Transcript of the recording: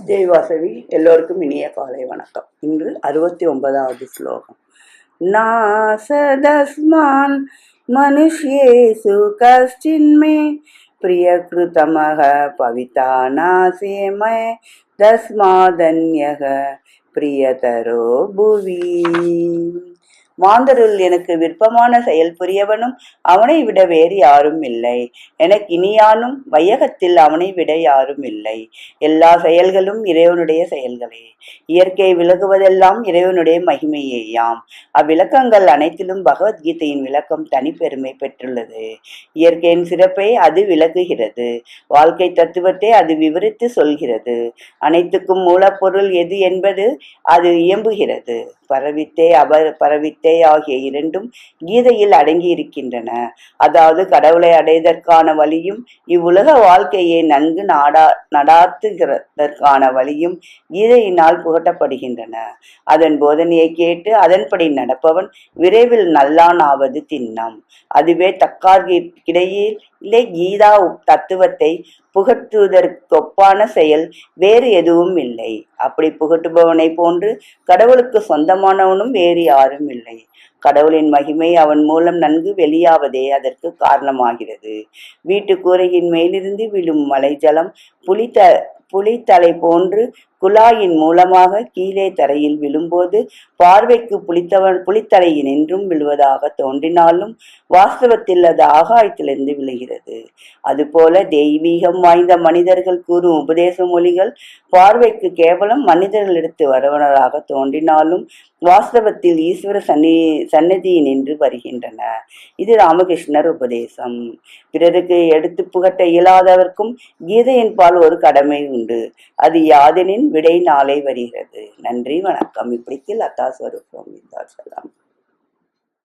ஜெய் வாசவி. எல்லோருக்கும் இனிய காலை வணக்கம். இன்று 69வது ஸ்லோகம். நாசதஸ்மான் மனுஷ்யேசு கஷ்டின்மே பிரியகிருதமக பவிதா நாசேமய தஸ்மாதன்யக பிரியதரோ புவி. மாந்தருள் எனக்கு விருப்பமான செயல் புரியவனும் அவனை விட வேறு யாரும் இல்லை. எனக்கு இனியானும் வையகத்தில் அவனை விட யாரும் இல்லை. எல்லா செயல்களும் இறைவனுடைய செயல்களே. இயற்கை விளக்குவதெல்லாம் இறைவனுடைய மகிமையேயாம். அவ்விளக்கங்கள் அனைத்திலும் பகவத்கீதையின் விளக்கம் தனிப்பெருமை பெற்றுள்ளது. இயற்கையின் சிறப்பை அது விளக்குகிறது. வாழ்க்கை தத்துவத்தை அது விவரித்து சொல்கிறது. அனைத்துக்கும் மூலப்பொருள் எது என்பது அது இயம்புகிறது. பரவித்தே பரவித்தே ஆகிய இரண்டும் கீதையில் அடங்கி இருக்கின்றன. அதாவது கடவுளை அடைவதற்கான வழியும் இவ்வுலக வாழ்க்கையை நன்கு நடாத்துகிறதற்கான வழியும் கீதையினால் புகட்டப்படுகின்றன. அதன் போதனையை கேட்டு அதன்படி நடப்பவன் விரைவில் நல்லான் ஆவது திண்ணம். அதுவே தக்கார்கிடையில் கீதா தத்துவத்தை புகட்டுவதற்கொப்பான செயல் வேறு எதுவும் இல்லை. அப்படி புகட்டுபவனை போன்று கடவுளுக்கு சொந்தமானவனும் வேறு யாரும் இல்லை. கடவுளின் மகிமை அவன் மூலம் நன்கு வெளியாவதே அதற்கு காரணமாகிறது. வீட்டு கூரையின் மேலிருந்து விழும் மலை ஜலம் புலித்தலை போன்று குழாயின் மூலமாக கீழே தரையில் விழும்போது பார்வைக்கு புலித்தலையின் என்றும் விழுவதாக தோன்றினாலும் வாஸ்தவத்தில் அது ஆகாயத்திலிருந்து விழுகிறது. அதுபோல தெய்வீகம் வாய்ந்த மனிதர்கள் கூறும் உபதேச மொழிகள் பார்வைக்கு கேவலம் மனிதர்கள் எடுத்து வருவனராக தோன்றினாலும் வாஸ்தவத்தில் ஈஸ்வர சன்னதியின் என்று வருகின்றன. இது ராமகிருஷ்ணர் உபதேசம். பிறருக்கு எடுத்து புகட்ட இயலாதவர்க்கும் கீதையின் பால் ஒரு கடமை உண்டு. அது யாதெனின் விடை நாளை வருகிறது. நன்றி, வணக்கம். இப்படிக்கு லதா ஸ்வரூபம்.